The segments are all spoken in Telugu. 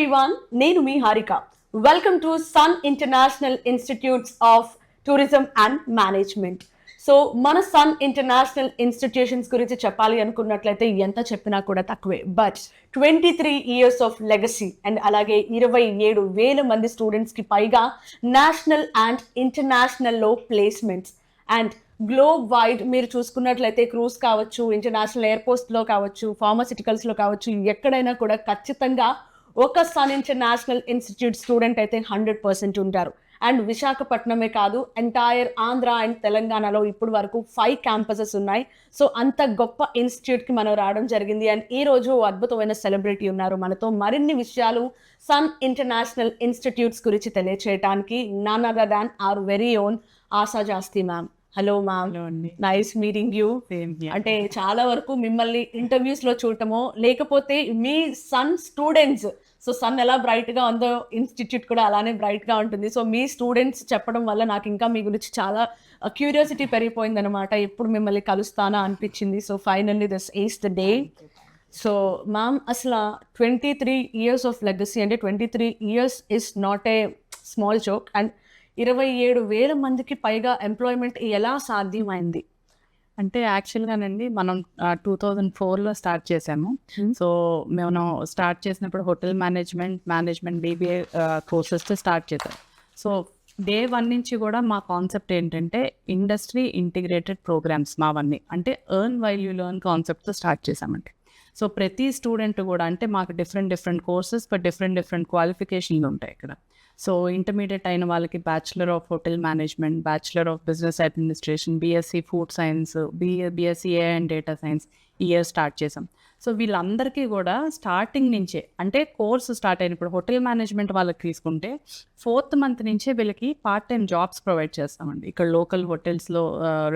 everyone, నేను మీ Harika. Welcome to Sun international institutes of tourism and Management. So మన సన్ ఇంటర్నేషనల్ ఇన్స్టిట్యూషన్స్ గురించి చెప్పాలి అనుకున్నట్లయితే ఎంత చెప్పినా కూడా తక్కువే. But 23 years of legacy and అలాగే 27,000 మంది స్టూడెంట్స్కి పైగా నేషనల్ అండ్ ఇంటర్నేషనల్లో ప్లేస్మెంట్స్ అండ్ గ్లోబ్ వైడ్ మీరు చూసుకున్నట్లయితే క్రూజ్ కావచ్చు, ఇంటర్నేషనల్ ఎయిర్పోర్ట్స్లో కావచ్చు, ఫార్మాసిటికల్స్లో కావచ్చు, ఎక్కడైనా కూడా ఖచ్చితంగా ఒక సన్ ఇంటర్నేషనల్ ఇన్స్టిట్యూట్ స్టూడెంట్ అయితే 100% ఉంటారు. అండ్ విశాఖపట్నమే కాదు, ఎంటైర్ ఆంధ్ర అండ్ తెలంగాణలో ఇప్పుడు వరకు 5 క్యాంపసెస్ ఉన్నాయి. సో అంత గొప్ప ఇన్స్టిట్యూట్కి మనం రావడం జరిగింది. అండ్ ఈ రోజు అద్భుతమైన సెలబ్రిటీ ఉన్నారు మనతో మరిన్ని విషయాలు సన్ ఇంటర్నేషనల్ ఇన్స్టిట్యూట్స్ గురించి తెలియచేయడానికి. None other than our very own Asha Jasti ma'am. Hello ma'am, nice meeting you. అంటే చాలా వరకు మిమ్మల్ని ఇంటర్వ్యూస్ లో చూడటమో లేకపోతే మీ సన్ స్టూడెంట్స్, సో సన్ ఎలా బ్రైట్ గా ఉందో ఇన్స్టిట్యూట్ కూడా అలానే బ్రైట్ గా ఉంటుంది. సో మీ స్టూడెంట్స్ చెప్పడం వల్ల నాకు ఇంకా మీ గురించి చాలా క్యూరియాసిటీ పెరిగిపోయింది అనమాట. ఎప్పుడు మిమ్మల్ని కలుస్తానా అనిపించింది. So finally this is the day. So ma'am, అసలు 23 ఇయర్స్ ఆఫ్ లెగసీ అంటే 23 years is not a small joke. And 27,000 మందికి పైగా ఎంప్లాయ్మెంట్ ఎలా సాధ్యమైంది? అంటే యాక్చువల్గానండి మనం 2004లో స్టార్ట్ చేసాము. సో మేము స్టార్ట్ చేసినప్పుడు హోటల్ మేనేజ్మెంట్ బీబీఏ కోర్సెస్తో స్టార్ట్ చేసాం. సో డే 1 నుంచి కూడా మా కాన్సెప్ట్ ఏంటంటే ఇండస్ట్రీ ఇంటిగ్రేటెడ్ ప్రోగ్రామ్స్ మావన్నీ అంటే ఎర్న్ వైల్ యూ లెర్న్ కాన్సెప్ట్తో స్టార్ట్ చేసామండి. సో ప్రతి స్టూడెంట్ కూడా అంటే మాకు డిఫరెంట్ కోర్సెస్ ఫర్ డిఫరెంట్ క్వాలిఫికేషన్లు ఉంటాయి ఇక్కడ. సో ఇంటర్మీడియట్ అయిన వాళ్ళకి bachelor of hotel management, bachelor of business administration, BSc food science, BSc A and data science ఈ ఇయర్ స్టార్ట్ చేసాం. సో వీళ్ళందరికీ కూడా స్టార్టింగ్ నుంచే అంటే కోర్సు స్టార్ట్ అయినప్పుడు హోటల్ మేనేజ్మెంట్ వాళ్ళకి తీసుకుంటే 4th మంత్ నుంచే వీళ్ళకి పార్ట్ టైం జాబ్స్ ప్రొవైడ్ చేస్తామండి ఇక్కడ లోకల్ హోటల్స్లో,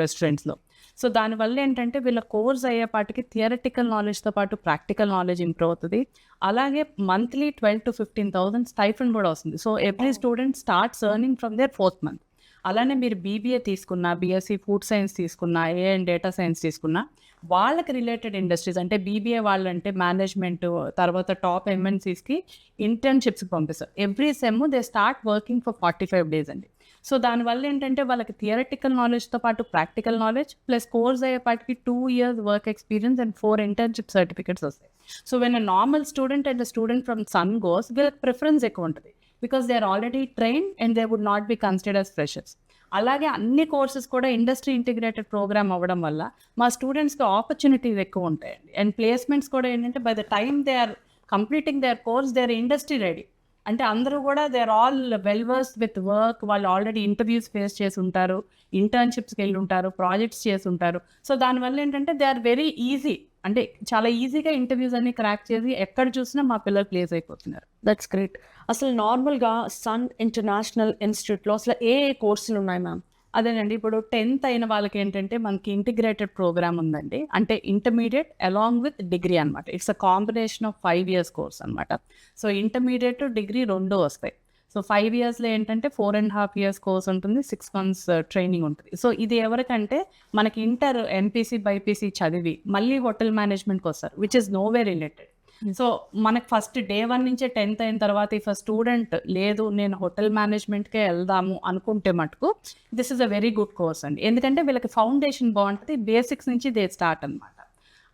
రెస్టారెంట్స్లో. సో దానివల్ల ఏంటంటే వీళ్ళ కోర్స్ అయ్యేపాటికి థియరటికల్ నాలెడ్జ్తో పాటు ప్రాక్టికల్ నాలెడ్జ్ ఇంప్రూవ్ అవుతుంది. అలాగే మంత్లీ 12,000 to 15,000 స్టైఫండ్ కూడా వస్తుంది. So every student starts earning from their 4th month. అలానే మీరు బీబీఏ తీసుకున్నా, బీఎస్సీ ఫుడ్ సైన్స్ తీసుకున్నా, ఏ అండ్ డేటా సైన్స్ తీసుకున్నా, వాళ్ళకి రిలేటెడ్ ఇండస్ట్రీస్ అంటే బీబీఏ వాళ్ళంటే మేనేజ్మెంట్, తర్వాత టాప్ ఎంఎన్సీస్కి ఇంటర్న్షిప్స్కి పంపిస్తారు. Every sem they start working for 45 days అండి. సో దానివల్ల ఏంటంటే వాళ్ళకి థియరటికల్ నాలెడ్జ్తో పాటు ప్రాక్టికల్ నాలెడ్జ్ ప్లస్ కోర్స్ అయ్యేపాటికి 2 years work experience and 4 internship certificates వస్తాయి. So when a normal student and student from Sun goes వీళ్ళకి ప్రిఫరెన్స్ ఎక్కువ ఉంటుంది because they are already train and they would not be considered as freshers. అలాగే అన్ని కోర్సెస్ కూడా ఇండస్ట్రీ ఇంటిగ్రేటెడ్ ప్రోగ్రామ్ అవ్వడం వల్ల మా స్టూడెంట్స్కి ఆపర్చునిటీస్ ఎక్కువ ఉంటాయండి. అండ్ ప్లేస్మెంట్స్ కూడా ఏంటంటే by the time they are completing their course they are industry ready. అంటే అందరూ కూడా they are all well versed with work. వాళ్ళు ఆల్రెడీ ఇంటర్వ్యూస్ ఫేస్ చేసి ఉంటారు, ఇంటర్న్షిప్స్కి వెళ్ళి ఉంటారు, ప్రాజెక్ట్స్ చేసి ఉంటారు. సో దానివల్ల ఏంటంటే దే ఆర్ వెరీ ఈజీ, అంటే చాలా ఈజీగా ఇంటర్వ్యూస్ అన్ని క్రాక్ చేసి ఎక్కడ చూసినా మా పిల్లలు ప్లేస్ అయిపోతున్నారు. That's great. అసలు నార్మల్గా సన్ ఇంటర్నేషనల్ ఇన్స్టిట్యూట్లో అసలు ఏ కోర్సులు ఉన్నాయి మ్యామ్? అదేనండి, ఇప్పుడు 10th అయిన వాళ్ళకి ఏంటంటే మనకి ఇంటిగ్రేటెడ్ ప్రోగ్రామ్ ఉందండి. అంటే ఇంటర్మీడియట్ అలాంగ్ విత్ డిగ్రీ అనమాట. It's a combination of 5 years course అనమాట. సో ఇంటర్మీడియట్ డిగ్రీ 2 వస్తాయి. సో 5 yearsలో ఏంటంటే 4.5 years కోర్స్ ఉంటుంది, 6 months ట్రైనింగ్ ఉంటుంది. సో ఇది ఎవరికంటే మనకి ఇంటర్ ఎంపీసీ బైపీసీ చదివి మళ్ళీ హోటల్ మేనేజ్మెంట్కి వస్తారు, విచ్ ఇస్ నోవే రిలేటెడ్. సో మనకు ఫస్ట్ డే 1 నుంచే 10th అయిన తర్వాత ఇఫ్ స్టూడెంట్ లేదు నేను హోటల్ మేనేజ్మెంట్కే వెళ్దాము అనుకుంటే మటుకు this is a very good course అండి. ఎందుకంటే వీళ్ళకి ఫౌండేషన్ బాగుంటుంది, బేసిక్స్ నుంచి దే స్టార్ట్ అనమాట.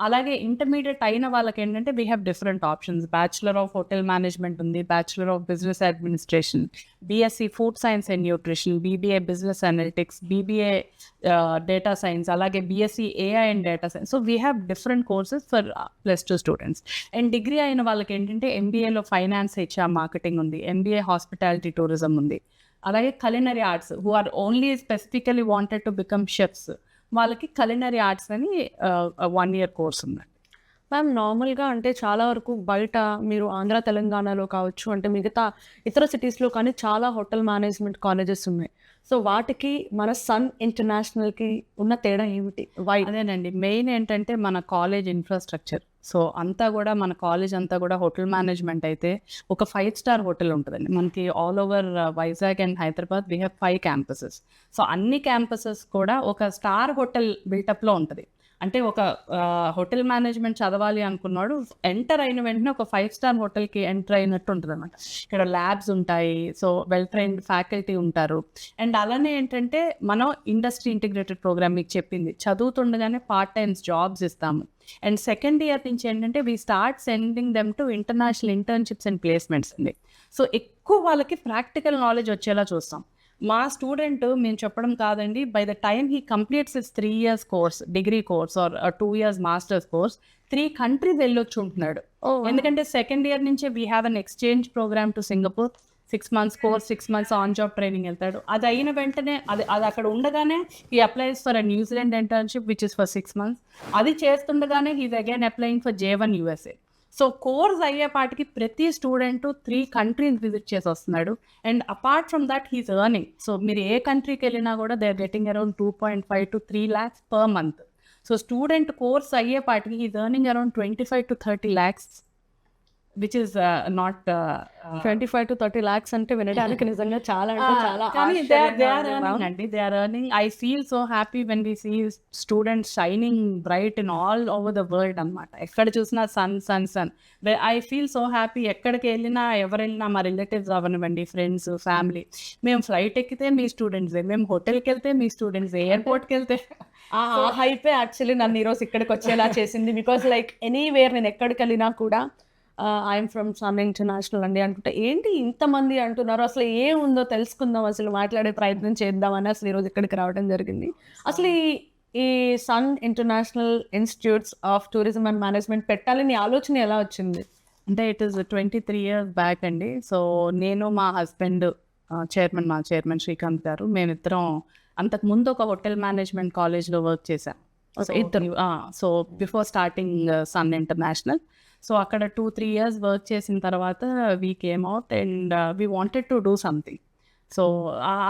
అలాగే ఇంటర్మీడియట్ అయిన వాళ్ళకి ఏంటంటే we have different options. Bachelor of hotel management ఉంది, bachelor of business administration, BSc food science and nutrition, BBA business analytics, BBA data science, అలాగే BSc AI and data science. So we have different courses for +2 students. And degree అయిన వాళ్ళకి ఏంటంటే ఎంబీఏలో ఫైనాన్స్, హెచ్ఆర్, మార్కెటింగ్ ఉంది, ఎంబీఏ హాస్పిటాలిటీ టూరిజం ఉంది. అలాగే culinary arts who are only specifically wanted to become chefs వాళ్ళకి culinary ఆర్ట్స్ అని 1 year కోర్స్ ఉందండి. మ్యామ్, నార్మల్గా అంటే చాలా వరకు బయట మీరు ఆంధ్ర తెలంగాణలో కావచ్చు, అంటే మిగతా ఇతర సిటీస్లో కానీ చాలా హోటల్ మేనేజ్మెంట్ కాలేజెస్ ఉన్నాయి. సో వాటికి మన సన్ ఇంటర్నేషనల్కి ఉన్న తేడా ఏమిటి? వై? అదేనండి, మెయిన్ ఏంటంటే మన కాలేజ్ ఇన్ఫ్రాస్ట్రక్చర్. సో అంతా కూడా మన కాలేజ్ అంతా కూడా హోటల్ మేనేజ్మెంట్ అయితే ఒక 5-star హోటల్ ఉంటుందండి మనకి. All over Vizag and Hyderabad we have 5 campuses. So అన్ని క్యాంపసెస్ కూడా ఒక స్టార్ హోటల్ బిల్టప్లో ఉంటుంది. అంటే ఒక హోటల్ మేనేజ్మెంట్ చదవాలి అనుకున్నాడు, ఎంటర్ అయిన వెంటనే ఒక 5-star హోటల్కి ఎంటర్ అయినట్టు ఉంటుంది అనమాట. ఇక్కడ ల్యాబ్స్ ఉంటాయి, సో వెల్ ట్రైన్డ్ ఫ్యాకల్టీ ఉంటారు. అండ్ అలానే ఏంటంటే మనం ఇండస్ట్రీ ఇంటిగ్రేటెడ్ ప్రోగ్రామ్ మీకు చెప్పింది, చదువుతుండగానే పార్ట్ టైమ్స్ జాబ్స్ ఇస్తాము. అండ్ సెకండ్ ఇయర్ నుంచి ఏంటంటే we start sending them to international internships and placements అండి. సో ఎక్కువ వాళ్ళకి ప్రాక్టికల్ నాలెడ్జ్ వచ్చేలా చూస్తాం. మా స్టూడెంట్ మేము చెప్పడం కాదండి, by the time he completes his 3 years course, degree course or 2 years masters course, 3 countries వెళ్ళొచ్చు ఉంటున్నాడు. ఎందుకంటే సెకండ్ ఇయర్ నుంచే we have an exchange program to Singapore, 6 months course, 6 months on job training వెళ్తాడు. అది అయిన వెంటనే అది అక్కడ ఉండగానే he applies for a New Zealand internship which is for 6 months. అది చేస్తుండగానే he's again applying for J1 USA. So course అయ్యేపాటికి ప్రతి స్టూడెంట్ 3 countries విజిట్ చేసి వస్తున్నాడు. And apart from that he's earning. So మీరు ఏ కంట్రీకి వెళ్ళినా కూడా they are getting around 2.5 to 3 lakhs per month. So student course అయ్యేపాటికి he's earning around 25 to 30 lakhs, which is not 25 to 30 lakhs అంటే వినడానికి నిజంగా చాలా అంటే చాలా కానీ దే ఆర్ ఎర్నింగ్ అండి, they are earning. I feel so happy when we see students shining bright in all over the world అనమాట. ఎక్కడ చూసినా sun sun sun. I feel so happy. ఎక్కడికి వెళ్ళినా ఎవరు వెళ్ళినా మా రిలేటివ్స్ అవనివ్వండి, ఫ్రెండ్స్, ఫ్యామిలీ, మేము ఫ్లైట్ ఎక్కితే మీ స్టూడెంట్సే, మేము హోటల్కి వెళ్తే మీ స్టూడెంట్సే, ఎయిర్పోర్ట్కి వెళ్తే. ఆ హైపే యాక్చువల్లీ నన్ను ఈరోజు ఇక్కడికి వచ్చేలా చేసింది. బికాస్ లైక్ ఎనీవేర్ నేను ఎక్కడికి వెళ్ళినా కూడా ఐఎమ్ ఫ్రమ్ సన్ ఇంటర్నేషనల్ అండి అనుకుంటా, ఏంటి ఇంతమంది అంటున్నారు, అసలు ఏముందో తెలుసుకుందాం, అసలు మాట్లాడే ప్రయత్నం చేద్దామని అసలు ఈరోజు ఇక్కడికి రావడం జరిగింది. అసలు ఈ sun international institutes of tourism and management పెట్టాలని ఆలోచన ఎలా వచ్చింది? అంటే ఇట్ ఈస్ 23 years బ్యాక్ అండి. సో నేను మా హస్బెండ్ మా చైర్మన్ శ్రీకాంత్ గారు, మేమిద్దరం అంతకుముందు ఒక హోటల్ మేనేజ్మెంట్ కాలేజ్లో వర్క్ చేశాం. సో ఇద్దరు so before starting sun international. So అక్కడ 2-3 years వర్క్ చేసిన తర్వాత we came out and we wanted to do something. So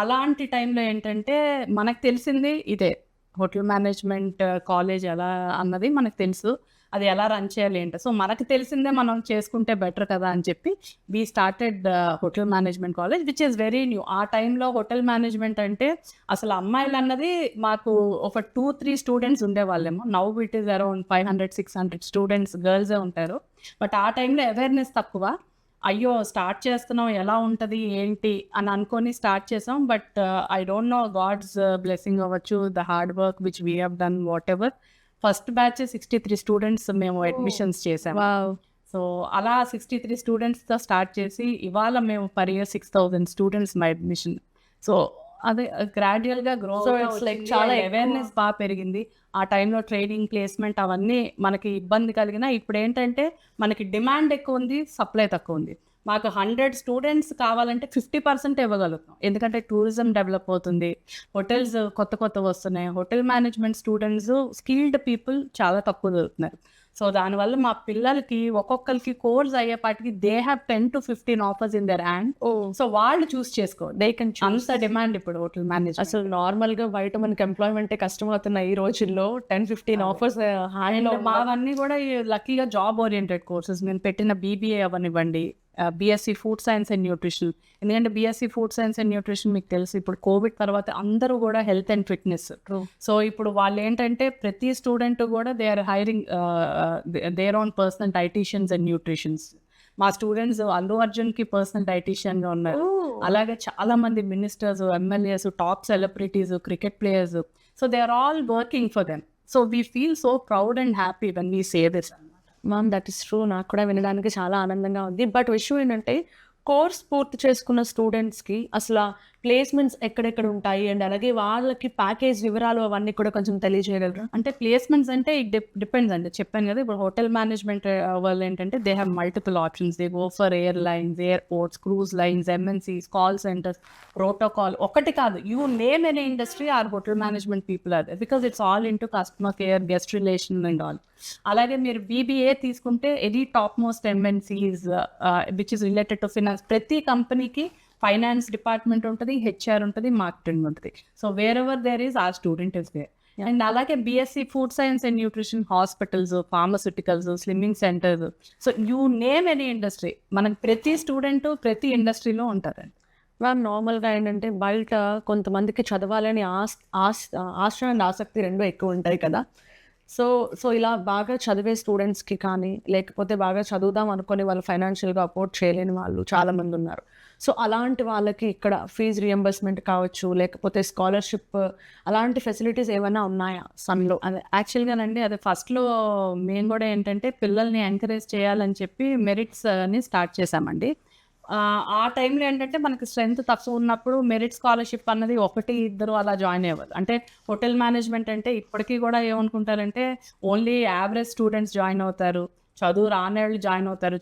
అలాంటి టైంలో ఏంటంటే మనకు తెలిసింది ఇదే హోటల్ మేనేజ్మెంట్ కాలేజ్ ఎలా అన్నది మనకు తెలుసు, అది ఎలా రన్ చేయాలి ఏంటో. సో మనకు తెలిసిందే మనం చేసుకుంటే బెటర్ కదా అని చెప్పి we started hotel management college which is very new. ఆ టైంలో హోటల్ మేనేజ్మెంట్ అంటే అసలు అమ్మాయిలు అన్నది మాకు ఒక 2-3 students ఉండేవాళ్ళేమో. Now it is around 500-600 students గర్ల్సే ఉంటారు. బట్ ఆ టైంలో అవేర్నెస్ తక్కువ. అయ్యో స్టార్ట్ చేస్తున్నాం, ఎలా ఉంటుంది ఏంటి అని అనుకొని స్టార్ట్ చేసాం. But I don't know, God's blessing అవ్వచ్చు, the hard work which we have done, whatever. First batch 63 students మేము అడ్మిషన్స్ చేసాము. సో అలా 63 students-తో స్టార్ట్ చేసి ఇవాళ మేము పర్ ఇయర్ 6,000 students మా అడ్మిషన్. సో అదే గ్రాడ్యువల్గా గ్రో, చాలా అవేర్నెస్ బాగా పెరిగింది. ఆ టైంలో ట్రైనింగ్, ప్లేస్మెంట్ అవన్నీ మనకి ఇబ్బంది కలిగిన, ఇప్పుడు ఏంటంటే మనకి డిమాండ్ ఎక్కువ ఉంది, సప్లై తక్కువ ఉంది. మాకు 100 students కావాలంటే 50% ఇవ్వగలుగుతాం, ఎందుకంటే టూరిజం డెవలప్ అవుతుంది, హోటల్స్ కొత్త వస్తున్నాయి. Hotel management students, skilled people చాలా తక్కువ దొరుకుతున్నారు. సో దానివల్ల మా పిల్లలకి ఒక్కొక్కరికి కోర్స్ అయ్యేపాటికి they have 10 to 15 offers in their hand. So వాళ్ళు చూస్ చేసుకోవాలి, దే కెన్ అంత డిమాండ్ ఇప్పుడు హోటల్ మేనేజ్మెంట్. అసలు నార్మల్ గా బయట మనకి ఎంప్లాయ్మెంట్ కష్టం అవుతున్నాయి ఈ రోజుల్లో. 10-15 offers హ్యాండ్. మావన్నీ కూడా లక్కీగా జాబ్ ఓరియంటెడ్ కోర్సెస్. నేను పెట్టిన BBA అవనివ్వండి, BSc food science and nutrition. ఎందుకంటే BSc food science and nutrition మీకు తెలుసు, ఇప్పుడు కోవిడ్ తర్వాత అందరూ కూడా హెల్త్ అండ్ ఫిట్నెస్. సో ఇప్పుడు వాళ్ళు ఏంటంటే ప్రతి స్టూడెంట్ కూడా they are hiring their own personal dieticians and nutritions. మా స్టూడెంట్స్ అల్లు అర్జున్కి పర్సనల్ డైటీషియన్గా ఉన్నారు. అలాగే చాలా మంది ministers, MLAs, top celebrities, cricket players. So they are all working for them. So we feel so proud and happy when we say this. Ma'am that is true, నాకు కూడా వినడానికి చాలా ఆనందంగా ఉంది. బట్ విషయం ఏంటంటే కోర్స్ పూర్తి చేసుకున్న స్టూడెంట్స్కి అసలు ప్లేస్మెంట్స్ ఎక్కడెక్కడ ఉంటాయి అండ్ అలాగే వాళ్ళకి ప్యాకేజ్ వివరాలు అవన్నీ కూడా కొంచెం తెలియజేయగలరా? అంటే ప్లేస్మెంట్స్ అంటే ఇట్ డిపెండ్స్ అండి. చెప్పాను కదా, ఇప్పుడు హోటల్ మేనేజ్మెంట్ వాళ్ళు ఏంటంటే they have multiple options. They go for airlines, airports, cruise lines, MNCs, call centres, protocol. ఒకటి కాదు, you name any industry or hotel management people are there, because it's all into customer care, guest relation and all. అలాగే మీరు BBA తీసుకుంటే any top most MNCs which is related to finance. ప్రతి కంపెనీకి ఫైనాన్స్ డిపార్ట్మెంట్ ఉంటుంది, HR ఉంటుంది, మార్కెటింగ్ ఉంటుంది. So wherever there is our student is there. And అలాగే BSc food science and nutrition, hospitals, pharmaceuticals, slimming centres. So you name any industry, మనకి ప్రతి స్టూడెంట్ ప్రతి ఇండస్ట్రీలో ఉంటారండి. మ్యామ్ నార్మల్గా ఏంటంటే బయట కొంతమందికి చదవాలని ఆశ అండ్ ఆసక్తి రెండు ఎక్కువ ఉంటాయి కదా. సో సో ఇలా బాగా చదివే స్టూడెంట్స్కి కానీ లేకపోతే బాగా చదువుదాం అనుకొని వాళ్ళు ఫైనాన్షియల్గా అఫోర్డ్ చేయలేని వాళ్ళు చాలామంది ఉన్నారు. సో అలాంటి వాళ్ళకి ఇక్కడ ఫీజు రియంబర్స్మెంట్ కావచ్చు, లేకపోతే స్కాలర్షిప్ అలాంటి ఫెసిలిటీస్ ఏమైనా ఉన్నాయా సన్లో? అదే యాక్చువల్గానండి, అది ఫస్ట్లో మేము కూడా ఏంటంటే పిల్లల్ని ఎంకరేజ్ చేయాలని చెప్పి మెరిట్స్ని స్టార్ట్ చేసామండి. ఆ టైంలో ఏంటంటే మనకి స్ట్రెంత్ తక్కువ ఉన్నప్పుడు మెరిట్ స్కాలర్షిప్ అన్నది 1-2 అలా జాయిన్ అయ్యేవారు. అంటే హోటల్ మేనేజ్మెంట్ అంటే ఇప్పటికీ కూడా ఏమనుకుంటారంటే ఓన్లీ యావరేజ్ స్టూడెంట్స్ జాయిన్ అవుతారు, చదువు రాని వాళ్ళు జాయిన్ అవుతారు,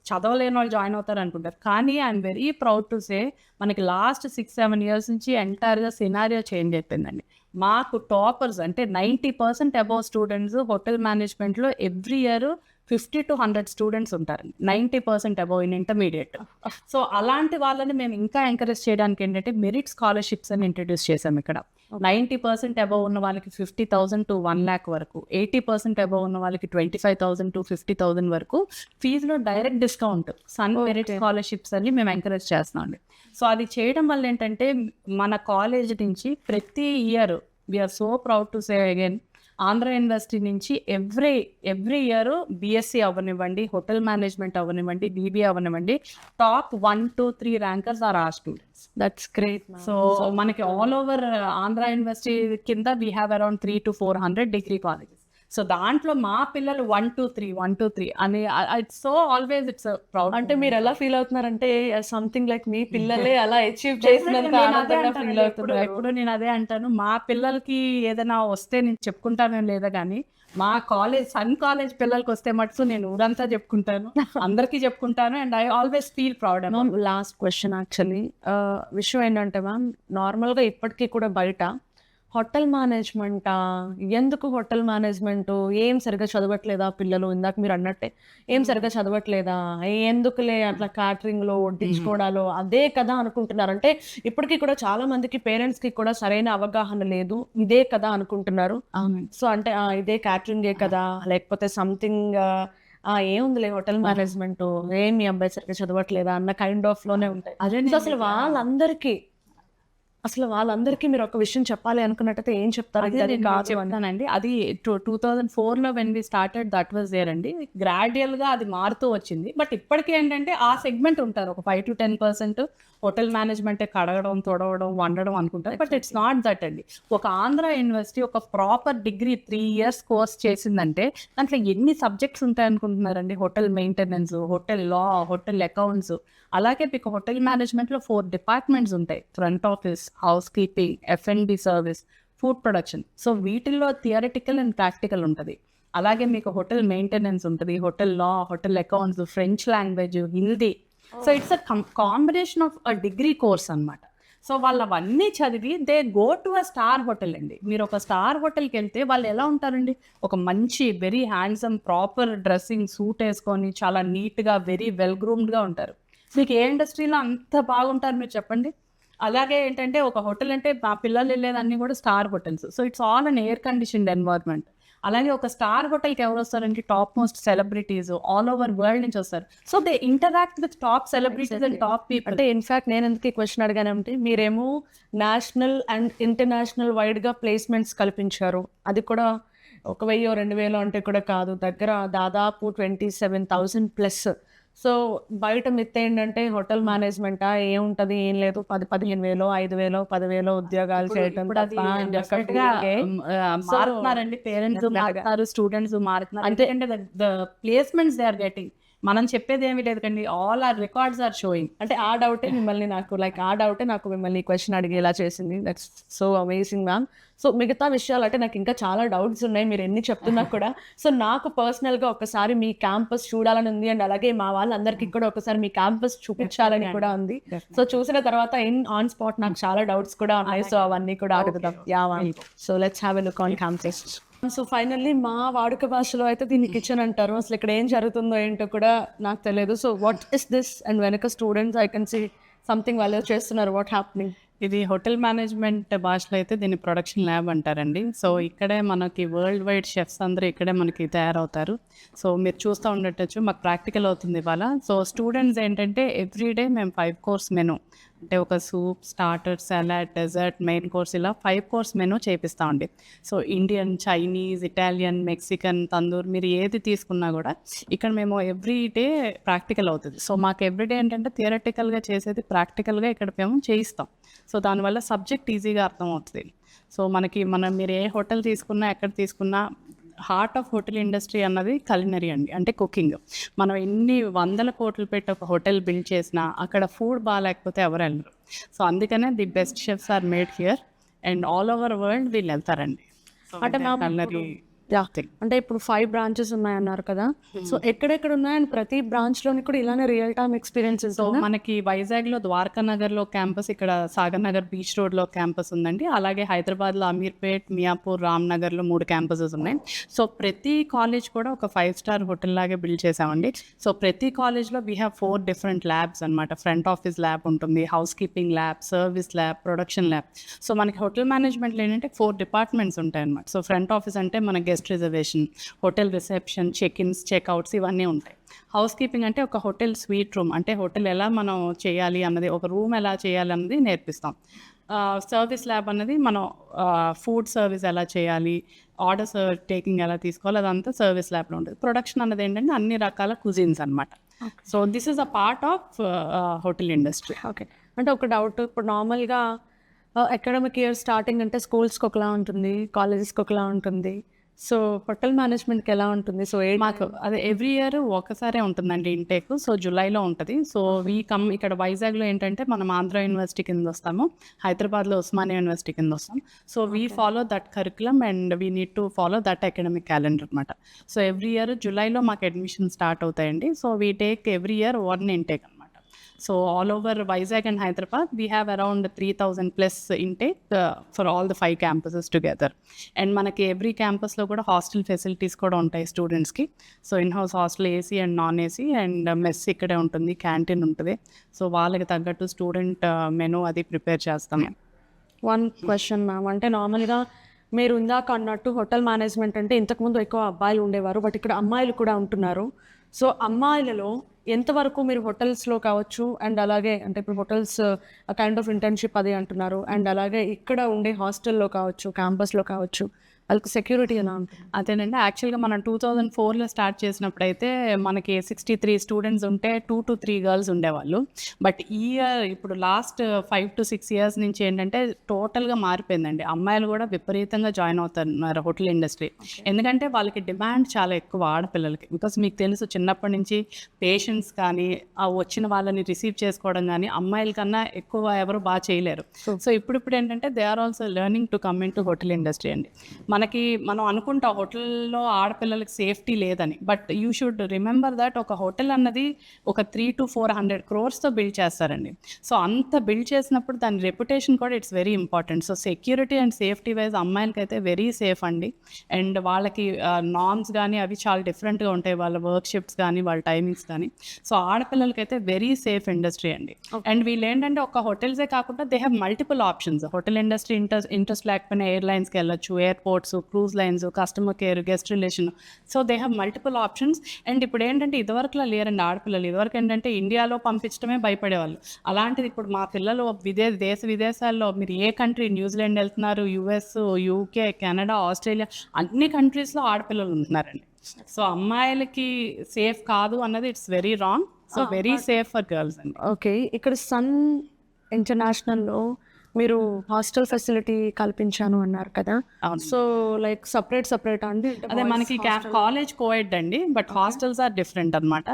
చదవలేని వాళ్ళు జాయిన్ అవుతారు అనుకుంటారు. కానీ ఐఎమ్ వెరీ ప్రౌడ్ టు సే మనకి లాస్ట్ 6-7 ఇయర్స్ నుంచి ఎంటైర్గా సినారియో చేంజ్ అయిపోయిందండి. మాకు టాపర్స్ అంటే 90% అబౌవ్ స్టూడెంట్స్ హోటల్ మేనేజ్మెంట్లో ఎవ్రీ ఇయర్ 50-100 స్టూడెంట్స్ ఉంటారండి. 90% అబౌవ్ ఇన్ ఇంటర్మీడియట్. సో అలాంటి వాళ్ళని మేము ఇంకా ఎంకరేజ్ చేయడానికి ఏంటంటే మెరిట్ స్కాలర్షిప్స్ అని ఇంట్రడ్యూస్ చేసాం ఇక్కడ. 90% అబౌవ్ ఉన్న వాళ్ళకి 50,000 to 1 lakh వరకు, 80% అబౌవ్ ఉన్న వాళ్ళకి 25,000 to 50,000 వరకు ఫీజులో direct discount Sun merit scholarships అని మేము ఎంకరేజ్ చేస్తున్నాం అండి. సో అది చేయడం వల్ల ఏంటంటే మన కాలేజ్ నుంచి ప్రతి year we're so proud to say again, Andhra university నుంచి ఎవ్రీ ఇయర్ బీఎస్సీ అవ్వనివ్వండి, హోటల్ మేనేజ్మెంట్ అవ్వనివ్వండి, బీబీఏ అవ్వనివ్వండి, top 1, 2, 3 rankers are our students. That's great. So మనకి ఆల్ ఓవర్ ఆంధ్ర యూనివర్సిటీ కింద we have around 300-400 degree colleges. So దాంట్లో మా పిల్లలు 1, 2, 3 అని it's so always it's proud. అంటే మీరు ఎలా ఫీల్ అవుతున్నారంటే సంథింగ్ లైక్ మీ పిల్లలే అలా అచీవ్ చేసినంత ఆనందంగా ఫీల్ అవుతున్నారు. ఇప్పుడు నేను అదే అంటాను, మా పిల్లలకి ఏదైనా వస్తే నేను చెప్పుకుంటాను లేదా కానీ మా సన్ కాలేజ్ పిల్లలకి వస్తే మటుకు నేను ఊరంతా చెప్పుకుంటాను, అందరికీ చెప్పుకుంటాను. And I always feel proud. Last question actually విషయం ఏంటంటే మ్యామ్, నార్మల్గా ఇప్పటికీ కూడా బయట హోటల్ మేనేజ్మెంటా, ఎందుకు హోటల్ మేనేజ్మెంట్, ఏం సరిగ్గా చదవట్లేదా పిల్లలు, ఇందాక మీరు అన్నట్టే ఏం సరిగ్గా చదవట్లేదా, ఎందుకులే అట్లా క్యాటరింగ్లో వడ్డించుకోవడాలో అదే కదా అనుకుంటున్నారు. అంటే ఇప్పటికీ కూడా చాలా మందికి పేరెంట్స్కి కూడా సరైన అవగాహన లేదు, ఇదే కదా అనుకుంటున్నారు. సో అంటే ఇదే క్యాటరింగే కదా, లేకపోతే సంథింగ్ ఏముందిలే హోటల్ మేనేజ్మెంట్, ఏం మీ అబ్బాయి సరిగ్గా చదవట్లేదా అన్న కైండ్ ఆఫ్ లోనే ఉంటాయి. సో అసలు వాళ్ళందరికీ మీరు ఒక విషయం చెప్పాలి అనుకున్నట్టయితే ఏం చెప్తారు? చెప్తానండి, అది 2004లో when we started that was there అండి. గ్రాడ్యువల్గా అది మారుతూ వచ్చింది. బట్ ఇప్పటికీ ఏంటంటే ఆ సెగ్మెంట్ ఉంటారు, ఒక 5-10% హోటల్ మేనేజ్మెంట్ కడగడం, తొడవడం, వండడం అనుకుంటారు. బట్ ఇట్స్ నాట్ దట్ అండి. ఒక ఆంధ్ర యూనివర్సిటీ ఒక ప్రాపర్ డిగ్రీ 3 years కోర్స్ చేసిందంటే దాంట్లో ఎన్ని సబ్జెక్ట్స్ ఉంటాయి అనుకుంటున్నారండి? హోటల్ మెయింటెనెన్స్, హోటల్ లా, హోటల్ అకౌంట్స్, అలాగే మీకు హోటల్ మేనేజ్మెంట్లో 4 డిపార్ట్మెంట్స్ ఉంటాయి, front office, house keeping, F&B service, food production. So వీటిల్లో థియరిటికల్ అండ్ ప్రాక్టికల్ ఉంటుంది. అలాగే మీకు హోటల్ మెయింటెనెన్స్ ఉంటుంది, hotel law, hotel accounts, French language, Hindi. So it's a combination of a degree course అనమాట. సో వాళ్ళు అవన్నీ చదివి they go to a star hotel అండి. మీరు ఒక స్టార్ హోటల్కి వెళ్తే వాళ్ళు ఎలా ఉంటారండి, ఒక మంచి very handsome proper dressing suit వేసుకొని చాలా నీట్గా వెరీ వెల్ గ్రూమ్డ్గా ఉంటారు. మీకు ఏ ఇండస్ట్రీలో అంత బాగుంటారు మీరు చెప్పండి? అలాగే ఏంటంటే ఒక హోటల్ అంటే మా పిల్లలు వెళ్ళేదన్నీ కూడా star hotels. So it's all an air conditioned environment. అలాగే ఒక స్టార్ హోటల్కి ఎవరు వస్తారంటే top most celebrities all over world నుంచి వస్తారు. So they interact with top celebrities and top people. అంటే ఇన్ఫాక్ట్ నేను ఎందుకు ఈ క్వశ్చన్ అడిగానంటే, మీరేమో నేషనల్ అండ్ ఇంటర్నేషనల్ వైడ్గా ప్లేస్మెంట్స్ కల్పించారు. అది కూడా 1,000-2,000 అంటే కూడా కాదు, దగ్గర దాదాపు 27,000+. సో బయట మిత్ ఏంటంటే హోటల్ మేనేజ్మెంటా ఏముంటది, ఏం లేదు, 10,000-15,000, 5,000, 10,000 ఉద్యోగాలు చేయటం. మారుతున్నారండి, పేరెంట్స్ మారుతున్నారు, స్టూడెంట్స్ మారుతున్నారు. అంటే the placements they are getting. మనం చెప్పేది ఏమీ లేదు కండి, all our records are showing. అంటే ఆ డౌటే నాకు మిమ్మల్ని క్వశ్చన్ అడిగేలా చేసింది. That's so amazing ma'am. So మిగతా విషయాలు అంటే నాకు ఇంకా చాలా డౌట్స్ ఉన్నాయి మీరు ఎన్ని చెప్తున్నా కూడా. సో నాకు పర్సనల్గా ఒకసారి మీ క్యాంపస్ చూడాలని ఉంది, అండ్ అలాగే మా వాళ్ళందరికీ కూడా ఒకసారి మీ క్యాంపస్ చూపించాలని కూడా ఉంది. సో చూసిన తర్వాత ఆన్ స్పాట్ నాకు చాలా డౌట్స్ కూడా ఉన్నాయి. సో అవన్నీ కూడా అడుగుదాం. Yeah ma'am. So let's have a look on campus. So finally మా వాడుక భాషలో అయితే దీన్ని కిచెన్ అంటారు. అసలు ఇక్కడ ఏం జరుగుతుందో ఏంటో కూడా నాకు తెలియదు. So what is this? And వెనక students I can see something వాళ్ళు చేస్తున్నారు. What happening? ఇది హోటల్ మేనేజ్మెంట్ భాషలో అయితే దీన్ని ప్రొడక్షన్ ల్యాబ్ అంటారండి. సో ఇక్కడే మనకి వరల్డ్ వైడ్ షెఫ్స్ అందరూ ఇక్కడే మనకి తయారవుతారు. సో మీరు చూస్తూ ఉండొచ్చు, మాకు ప్రాక్టికల్ అవుతుంది ఇవాళ. సో స్టూడెంట్స్ ఏంటంటే ఎవ్రీడే మేము 5 course మెను అంటే ఒక soup, starter, salad, dessert, main course ఇలా 5 కోర్స్ మెనూ చేపిస్తామండి. So Indian, Chinese, Italian, Mexican, tandoor మీరు ఏది తీసుకున్నా కూడా ఇక్కడ మేము ఎవ్రీ డే ప్రాక్టికల్ అవుతుంది. సో మాకు ఎవ్రీడే ఏంటంటే థియరటికల్గా చేసేది ప్రాక్టికల్గా ఇక్కడ మేము చేయిస్తాం. సో దానివల్ల సబ్జెక్ట్ ఈజీగా అర్థమవుతుంది. సో మనం మీరు ఏ హోటల్ తీసుకున్నా, ఎక్కడ తీసుకున్నా హార్ట్ ఆఫ్ హోటల్ ఇండస్ట్రీ అన్నది కలినరీ అండి, అంటే కుకింగ్. మనం ఎన్ని 100 కోట్లు పెట్టి ఒక హోటల్ బిల్డ్ చేసినా అక్కడ ఫుడ్ బాగాలేకపోతే ఎవరు వెళ్ళరు. సో అందుకనే the best chefs are made here and all over world వీళ్ళు వెళ్తారండి. అంటే కలినరీ అంటే ఇప్పుడు 5 బ్రాంచెస్ ఉన్నాయన్నారు కదా, సో ఎక్కడెక్కడ ఉన్నాయని ప్రతి బ్రాంచ్ లోని కూడా ఇలానే రియల్ టైమ్ ఎక్స్పీరియన్సెస్. సో మనకి వైజాగ్లో ద్వారకా నగర్లో క్యాంపస్, ఇక్కడ సాగర్ నగర్ బీచ్ రోడ్లో క్యాంపస్ ఉందండి. అలాగే హైదరాబాద్లో అమీర్పేట్, మియాపూర్, రామ్నగర్లో 3 క్యాంపసెస్ ఉన్నాయి. సో ప్రతి కాలేజ్ కూడా ఒక 5 స్టార్ హోటల్ లాగే బిల్డ్ చేసామండి. సో ప్రతి కాలేజ్లో వీ హ్యావ్ 4 డిఫరెంట్ ల్యాబ్స్ అనమాట. ఫ్రంట్ ఆఫీస్ ల్యాబ్ ఉంటుంది, house keeping lab, service lab, production lab. So మనకి హోటల్ మేనేజ్మెంట్లో ఏంటంటే 4 డిపార్ట్మెంట్స్ ఉంటాయి అనమాట. సో ఫ్రంట్ ఆఫీస్ అంటే మన guest reservation, hotel reception, check ins, checkouts ఇవన్నీ ఉంటాయి. హౌస్ కీపింగ్ అంటే ఒక హోటల్ స్వీట్ రూమ్, అంటే హోటల్ ఎలా మనం చేయాలి అన్నది, ఒక రూమ్ ఎలా చేయాలి అన్నది నేర్పిస్తాం. సర్వీస్ ల్యాబ్ అన్నది మనం ఫుడ్ సర్వీస్ ఎలా చేయాలి, ఆర్డర్స్ టేకింగ్ ఎలా తీసుకోవాలి, అదంతా సర్వీస్ ల్యాబ్లో ఉంటుంది. ప్రొడక్షన్ అన్నది ఏంటంటే అన్ని రకాల కుజిన్స్ అనమాట. So this is a part of hotel industry. Okay, అంటే ఒక డౌట్, ఇప్పుడు నార్మల్గా అకాడమిక్ ఇయర్ స్టార్టింగ్ అంటే స్కూల్స్కి ఒకలా ఉంటుంది, కాలేజెస్కి ఒకలా ఉంటుంది. సో హోటల్ మేనేజ్మెంట్కి ఎలా ఉంటుంది? సో మాకు అదే ఎవ్రీ ఇయర్ ఒకసారే ఉంటుందండి ఇంటేక్. సో జూలైలో ఉంటుంది. సో ఇక్కడ వైజాగ్లో ఏంటంటే మనం ఆంధ్ర యూనివర్సిటీ కింద వస్తాము, హైదరాబాద్లో ఉస్మానియా యూనివర్సిటీ కింద వస్తాం. So we follow that curriculum and we need to follow that academic calendar అనమాట. సో ఎవ్రీ ఇయర్ జూలైలో మాకు అడ్మిషన్ స్టార్ట్ అవుతాయండి. So we take every year 1 intake అనమాట. So all over Vizag and Hyderabad, we have around 3,000 plus intake for all the 5 campuses together. And manaki every campus lo kuda hostel facilities kuda untayi students ki. So in-house hostel AC and non-AC and mess ikkade untundi, canteen untadi. So వాళ్ళకి తగ్గట్టు స్టూడెంట్ మెనూ అది ప్రిపేర్ చేస్తాం. వన్ క్వశ్చన్ మ్యామ్, అంటే నార్మల్గా మీరు ఇందాక అన్నట్టు హోటల్ మేనేజ్మెంట్ అంటే ఇంతకుముందు ఎక్కువ అబ్బాయిలు ఉండేవారు, బట్ ఇక్కడ అమ్మాయిలు కూడా ఉంటున్నారు. సో అమ్మాయిలలో ఎంతవరకు మీరు హోటల్స్లో కావచ్చు, అండ్ అలాగే అంటే ఇప్పుడు హోటల్స్ కైండ్ ఆఫ్ ఇంటర్న్షిప్ అది అంటున్నారు, అండ్ అలాగే ఇక్కడ ఉండే హాస్టల్లో కావచ్చు, క్యాంపస్లో కావచ్చు, వాళ్ళకి సెక్యూరిటీ ఎలా ఉంటుంది? అదేనండి, యాక్చువల్గా మనం 2004లో స్టార్ట్ చేసినప్పుడు అయితే మనకి 63 స్టూడెంట్స్ ఉంటే 2 to 3 గర్ల్స్ ఉండేవాళ్ళు. బట్ ఈ ఇయర్ ఇప్పుడు లాస్ట్ 5 to 6 years నుంచి ఏంటంటే టోటల్గా మారిపోయిందండి. అమ్మాయిలు కూడా విపరీతంగా జాయిన్ అవుతున్నారు హోటల్ ఇండస్ట్రీ. ఎందుకంటే వాళ్ళకి డిమాండ్ చాలా ఎక్కువ ఆడపిల్లలకి. బికాస్ మీకు తెలుసు చిన్నప్పటి నుంచి పేషెంట్స్ కానీ ఆ వచ్చిన వాళ్ళని రిసీవ్ చేసుకోవడం కానీ అమ్మాయిల కన్నా ఎక్కువ ఎవరు బాగా చేయలేరు. సో ఇప్పుడు ఏంటంటే they are also learning to come in to hotel industry అండి. మనం అనుకుంటాం హోటల్లో ఆడపిల్లలకి సేఫ్టీ లేదని, but you should remember that ఒక హోటల్ అన్నది ఒక 300 to 400 crores బిల్డ్ చేస్తారండి. సో అంత బిల్డ్ చేసినప్పుడు దాని రెప్యుటేషన్ కూడా it's very important. So security and safety wise అమ్మాయిలకి అయితే వెరీ సేఫ్ అండి. అండ్ వాళ్ళకి నార్మ్స్ కానీ అవి చాలా డిఫరెంట్గా ఉంటాయి, వాళ్ళ వర్క్ షిఫ్ట్స్ కానీ వాళ్ళ టైమింగ్స్ కానీ. సో ఆడపిల్లలకి అయితే వెరీ సేఫ్ ఇండస్ట్రీ అండి. అండ్ వీళ్ళు ఏంటంటే ఒక హోటల్సే కాకుండా they have multiple options. Hotel industry interest లేకపోయినా ఎయిర్లైన్స్కి వెళ్ళొచ్చు, airports, cruise lines, customer care, guest relation. So they have multiple options. And ఇప్పుడు ఏంటంటే ఇదివరకులా లేరండి ఆడపిల్లలు. ఇదివరకు ఏంటంటే ఇండియాలో పంపించడమే భయపడేవాళ్ళు. అలాంటిది ఇప్పుడు మా పిల్లలు విదేశాల్లో మీరు ఏ కంట్రీ, న్యూజిలాండ్ వెళ్తున్నారు, యుఎస్, యూకే, కెనడా, ఆస్ట్రేలియా అన్ని కంట్రీస్లో ఆడపిల్లలు ఉంటున్నారండి. సో అమ్మాయిలకి సేఫ్ కాదు అన్నది it's very wrong. So very safe for girls అండి. ఓకే, ఇక్కడ సన్ ఇంటర్నేషనల్లో మీరు హాస్టల్ ఫెసిలిటీ కల్పించాను అన్నారు కదా. సో లైక్ సపరేట్ అండి? అదే మనకి కాలేజ్ కోఎడ్ అండి, బట్ హాస్టల్స్ ఆర్ డిఫరెంట్ అనమాట.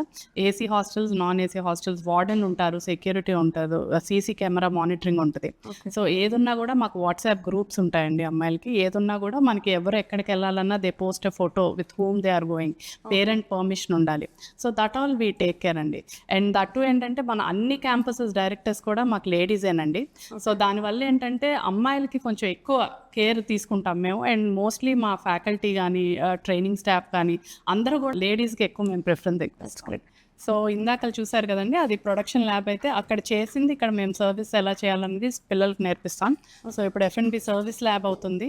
AC hostels, non AC hostels, warden ఉంటారు, సెక్యూరిటీ ఉంటుంది, సీసీ కెమెరా మానిటరింగ్ ఉంటుంది. సో ఏదున్నా కూడా మాకు వాట్సాప్ గ్రూప్స్ ఉంటాయండి అమ్మాయిలకి. ఏదున్నా కూడా మనకి ఎవరు ఎక్కడికి వెళ్ళాలన్నా they post a photo with whom they are going, parent permission ఉండాలి. So that all we take care అండి. అండ్ దట్ ఏంటంటే మన అన్ని క్యాంపసెస్ డైరెక్టర్స్ కూడా మాకు లేడీసేనండి. సో దానివల్ల ఏంటంటే అమ్మాయిలకి కొంచెం ఎక్కువ కేర్ తీసుకుంటాం మేము. అండ్ మోస్ట్లీ మా ఫ్యాకల్టీ కానీ ట్రైనింగ్ స్టాఫ్ కానీ అందరూ కూడా లేడీస్కి ఎక్కువ మేము ప్రిఫరెన్స్ ఇస్తాం. సో ఇందాక చూసారు కదండి, అది ప్రొడక్షన్ ల్యాబ్ అయితే అక్కడ చేసింది ఇక్కడ మేము సర్వీస్ ఎలా చేయాలనేది పిల్లలకు నేర్పిస్తాం. సో ఇప్పుడు F&B సర్వీస్ ల్యాబ్ అవుతుంది.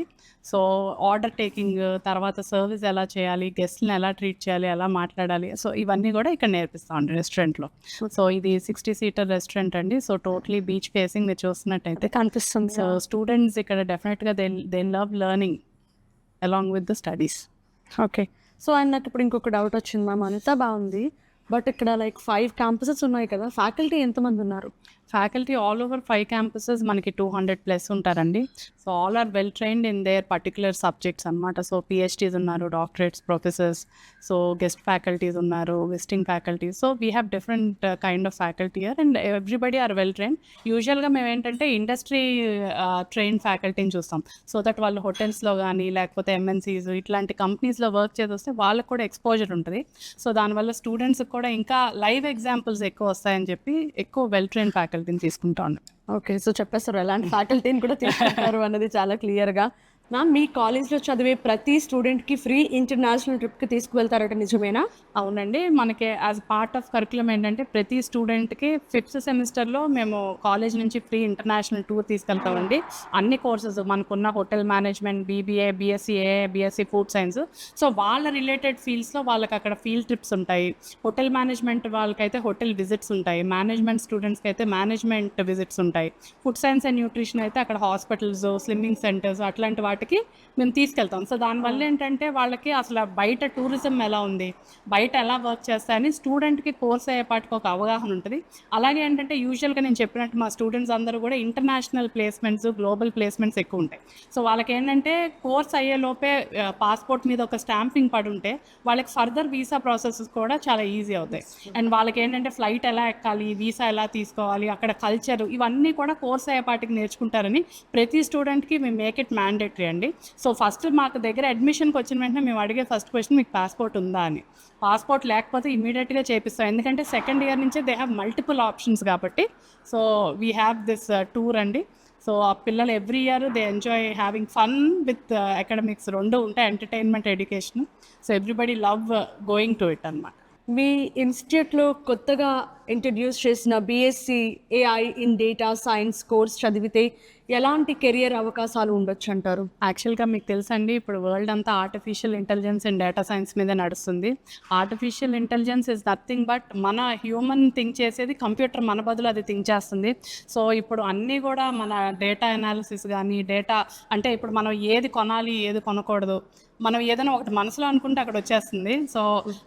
సో ఆర్డర్ టేకింగ్, తర్వాత సర్వీస్ ఎలా చేయాలి, గెస్ట్ని ఎలా ట్రీట్ చేయాలి, ఎలా మాట్లాడాలి, సో ఇవన్నీ కూడా ఇక్కడ నేర్పిస్తాం రెస్టారెంట్లో. సో ఇది 60 సీటర్ రెస్టారెంట్ అండి. సో టోటలీ బీచ్ ఫేసింగ్ మీరు చూస్తున్నట్టయితే కనిపిస్తుంది. సో స్టూడెంట్స్ ఇక్కడ డెఫినెట్గా they love learning along with the studies. Okay. So and నాకు ఇప్పుడు ఇంకొక డౌట్ వచ్చింది మ్యామ్, అంతా బాగుంది బట్ ఇక్కడ లైక్ 5 క్యాంపసెస్ ఉన్నాయి కదా, ఫ్యాకల్టీ ఎంతమంది ఉన్నారు? ఫ్యాకల్టీ ఆల్ ఓవర్ 5 క్యాంపసెస్ మనకి 200+ ఉంటారండి. So all are well trained in their particular subjects అనమాట. సో పిహెచ్డీస్ ఉన్నారు, doctorates, professors, so guest faculties ఉన్నారు, visiting faculties. So we have different kind of faculty year and everybody are well trained. యూజువల్గా మేము ఏంటంటే ఇండస్ట్రీ ట్రైన్ ఫ్యాకల్టీని చూస్తాం. సో దట్ వాళ్ళు హోటల్స్లో కానీ లేకపోతే ఎంఎన్సీస్ ఇట్లాంటి కంపెనీస్లో వర్క్ చేసి వస్తే వాళ్ళకు కూడా ఎక్స్పోజర్ ఉంటుంది. సో దానివల్ల స్టూడెంట్స్కి కూడా ఇంకా లైవ్ ఎగ్జాంపుల్స్ ఎక్కువ వస్తాయని చెప్పి ఎక్కువ వెల్ ట్రైన్ ఫ్యాకల్టీని తీసుకుంటా ఉన్నాం. ఓకే. సో చెప్పేస్తారు ఎలాంటి ఫ్యాకల్టీని కూడా తీసుకుంటారు అన్నది చాలా క్లియర్గా. మ్యామ్, మీ కాలేజ్లో చదివే ప్రతి స్టూడెంట్కి ఫ్రీ ఇంటర్నేషనల్ ట్రిప్కి తీసుకువెళ్తారట, నిజమేనా? అవునండి. మనకి యాజ్ పార్ట్ ఆఫ్ కరికులం ఏంటంటే ప్రతి స్టూడెంట్కి 5th సెమిస్టర్లో మేము కాలేజ్ నుంచి ఫ్రీ ఇంటర్నేషనల్ టూర్ తీసుకెళ్తామండి. అన్ని కోర్సెస్ మనకున్న hotel management, BBA, BSc AA, BSc food science, so వాళ్ళ రిలేటెడ్ ఫీల్డ్స్లో వాళ్ళకి అక్కడ ఫీల్డ్ ట్రిప్స్ ఉంటాయి. హోటల్ మేనేజ్మెంట్ వాళ్ళకైతే హోటల్ విజిట్స్ ఉంటాయి, మేనేజ్మెంట్ స్టూడెంట్స్కి అయితే మేనేజ్మెంట్ విజిట్స్ ఉంటాయి, ఫుడ్ సైన్స్ అండ్ న్యూట్రిషన్ అయితే అక్కడ హాస్పిటల్స్, స్లిమ్మింగ్ సెంటర్స్ అట్లాంటి వాటికి మేము తీసుకెళ్తాం. సో దానివల్ల ఏంటంటే వాళ్ళకి అసలు బయట టూరిజం ఎలా ఉంది, బయట ఎలా వర్క్ చేస్తాయని స్టూడెంట్కి కోర్స్ అయ్యేపాటికి ఒక అవగాహన ఉంటుంది. అలాగే ఏంటంటే యూజువల్గా నేను చెప్పినట్టు మా స్టూడెంట్స్ అందరూ కూడా ఇంటర్నేషనల్ ప్లేస్మెంట్స్, గ్లోబల్ ప్లేస్మెంట్స్ ఎక్కువ ఉంటాయి. సో వాళ్ళకి ఏంటంటే కోర్స్ అయ్యే లోపే పాస్పోర్ట్ మీద ఒక స్టాంపింగ్ పడి ఉంటే వాళ్ళకి ఫర్దర్ వీసా ప్రాసెసెస్ కూడా చాలా ఈజీ అవుతాయి. అండ్ వాళ్ళకి ఏంటంటే ఫ్లైట్ ఎలా ఎక్కాలి, వీసా ఎలా తీసుకోవాలి, అక్కడ కల్చర్, ఇవన్నీ కూడా కోర్స్ అయ్యేపాటికి నేర్చుకుంటారని ప్రతి స్టూడెంట్కి మేము మేక్ ఇట్ మ్యాండేటరీ అండి. సో ఫస్ట్ మాకు దగ్గర అడ్మిషన్కి వచ్చిన వెంటనే మేము అడిగే ఫస్ట్ క్వశ్చన్ మీకు పాస్పోర్ట్ ఉందా అని. పాస్పోర్ట్ లేకపోతే ఇమీడియట్గా చేపిస్తాం, ఎందుకంటే సెకండ్ ఇయర్ నుంచే దే హ్యావ్ మల్టిపుల్ ఆప్షన్స్ కాబట్టి. So we have this tour అండి. సో ఆ పిల్లలు every year they enjoy having fun with academics, రెండు ఉంటాయి, entertainment, education. So everybody love going to it అన్నమాట. మీ ఇన్స్టిట్యూట్లో కొత్తగా ఇంట్రడ్యూస్ చేసిన BSc AI in data science course చదివితే ఎలాంటి కెరియర్ అవకాశాలు ఉండొచ్చు అంటారు? యాక్చువల్గా మీకు తెలుసండి, ఇప్పుడు వరల్డ్ అంతా artificial intelligence and data science మీద నడుస్తుంది. Artificial intelligence is nothing but మన హ్యూమన్ థింక్ చేసేది కంప్యూటర్ మన బదులు అది థింక్ చేస్తుంది. సో ఇప్పుడు అన్నీ కూడా మన డేటా అనాలిసిస్ కానీ, డేటా అంటే ఇప్పుడు మనం ఏది కొనాలి, ఏది కొనకూడదు, మనం ఏదైనా ఒకటి మనసులో అనుకుంటే అక్కడ వచ్చేస్తుంది. సో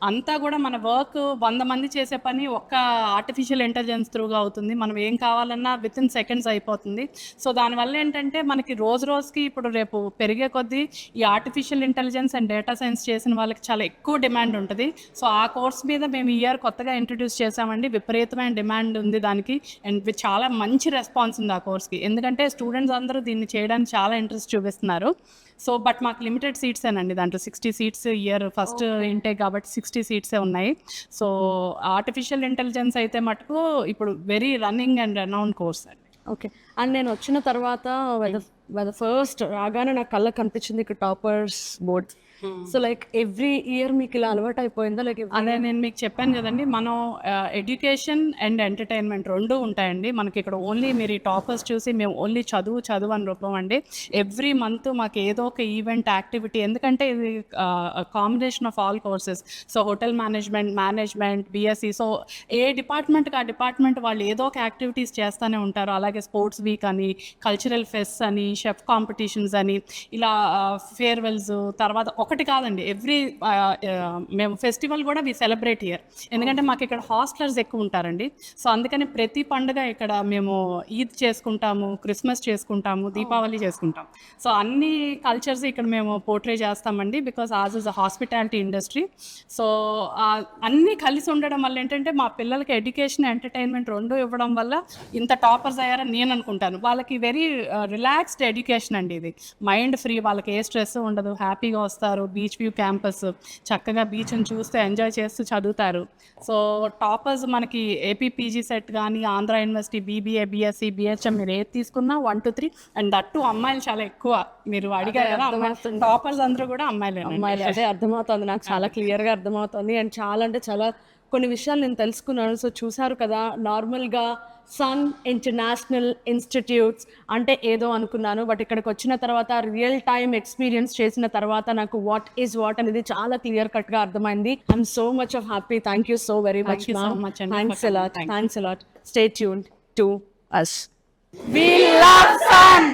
అంతా కూడా మన వర్క్ 100 మంది చేసే పని ఒక్క ఆర్టిఫిషియల్ ఇంటెలిజెన్స్ త్రూగా అవుతుంది. మనం ఏం కావాలన్నా విత్ ఇన్ సెకండ్స్ అయిపోతుంది. సో దానివల్ల ఏంటంటే మనకి రోజు రోజుకి ఇప్పుడు రేపు పెరిగే కొద్దీ ఈ artificial intelligence and data science చేసిన వాళ్ళకి చాలా ఎక్కువ డిమాండ్ ఉంటుంది. సో ఆ కోర్స్ మీద మేము ఈ ఇయర్ కొత్తగా ఇంట్రడ్యూస్ చేసామండి. విపరీతమైన డిమాండ్ ఉంది దానికి అండ్ చాలా మంచి రెస్పాన్స్ ఉంది ఆ కోర్స్కి, ఎందుకంటే స్టూడెంట్స్ అందరూ దీన్ని చేయడానికి చాలా ఇంట్రెస్ట్ చూపిస్తున్నారు. సో బట్ మాకు లిమిటెడ్ సీట్సేనండి, దాంట్లో 60 సీట్స్ ఇయర్ ఫస్ట్ ఇంటేక్ కాబట్టి 60 సీట్సే ఉన్నాయి. సో ఆర్టిఫిషియల్ ఇంటెలిజెన్స్ అయితే మటుకు ఇప్పుడు వెరీ రన్నింగ్ అండ్ రనౌండ్ కోర్స్ అండి. ఓకే. అండ్ నేను వచ్చిన తర్వాత ఫస్ట్ రాగానే నాకు కళ్ళకి కనిపించింది ఇక్కడ toppers board. So like every year మీకు ఇలా అలవాటు అయిపోయిందా? లైక్ అదే నేను మీకు చెప్పాను కదండి, మనం ఎడ్యుకేషన్ అండ్ ఎంటర్టైన్మెంట్ రెండు ఉంటాయండి మనకి ఇక్కడ. ఓన్లీ మీరు ఈ టాపర్స్ చూసి మేము ఓన్లీ చదువు అని రూపం అండి. ఎవ్రీ మంత్ మాకు ఏదో ఒక ఈవెంట్ యాక్టివిటీ, ఎందుకంటే ఇది combination of all courses. So hotel management, BSc, so ఏ డిపార్ట్మెంట్కి ఆ డిపార్ట్మెంట్ వాళ్ళు ఏదో ఒక యాక్టివిటీస్ చేస్తూనే ఉంటారు. అలాగే స్పోర్ట్స్ వీక్ అని, కల్చరల్ ఫెస్ట్ అని, షెఫ్ కాంపిటీషన్స్ అని, ఇలా ఫేర్వెల్స్, తర్వాత ఒకటి కాదండి ఎవ్రీ మేము ఫెస్టివల్ కూడా వి సెలబ్రేట్ హియర్, ఎందుకంటే మాకు ఇక్కడ హాస్టలర్స్ ఎక్కువ ఉంటారండి. సో అందుకని ప్రతి పండుగ ఇక్కడ మేము ఈద్ చేసుకుంటాము, క్రిస్మస్ చేసుకుంటాము, దీపావళి చేసుకుంటాం. సో అన్ని కల్చర్స్ ఇక్కడ మేము పోర్ట్రే చేస్తామండి, because as is a hospitality industry. So అన్నీ కలిసి ఉండడం వల్ల ఏంటంటే మా పిల్లలకి ఎడ్యుకేషన్, ఎంటర్టైన్మెంట్ రెండు ఇవ్వడం వల్ల ఇంత టాపర్స్ అయ్యారని నేను అనుకుంటాను. వాళ్ళకి వెరీ రిలాక్స్డ్ ఎడ్యుకేషన్ అండి ఇది, మైండ్ ఫ్రీ, వాళ్ళకి ఏ స్ట్రెస్ ఉండదు, హ్యాపీగా వస్తారు. బీచ్ వ్యూ క్యాంపస్, చక్కగా బీచ్ని చూస్తే ఎంజాయ్ చేస్తూ చదువుతారు. సో టాపర్స్ మనకి AP-PG సెట్ కానీ, Andhra university, BBA, BSc, BHM మీరు ఏది తీసుకున్నా 1 to 3 అండ్ దట్టు అమ్మాయిలు చాలా ఎక్కువ. మీరు అడిగారు కదా, టాపర్స్ అందరూ కూడా అమ్మాయిలే. అదే అర్థమవుతుంది, నాకు చాలా క్లియర్గా అర్థమవుతుంది. అండ్ చాలా అంటే చాలా కొన్ని విషయాలు నేను తెలుసుకున్నాను. సో చూసారు కదా, నార్మల్గా సన్ ఇంటర్నేషనల్ ఇన్స్టిట్యూట్స్ అంటే ఏదో అనుకున్నాను, బట్ ఇక్కడికి వచ్చిన తర్వాత రియల్ టైమ్ ఎక్స్పీరియన్స్ చేసిన తర్వాత నాకు వాట్ ఈజ్ వాట్ అనేది చాలా క్లియర్ కట్గా అర్థమైంది. I'm so much of happy. Thank you so very much. you so much అండి thanks for a lot. coming. Thanks a lot. Stay tuned to us. We love Sun!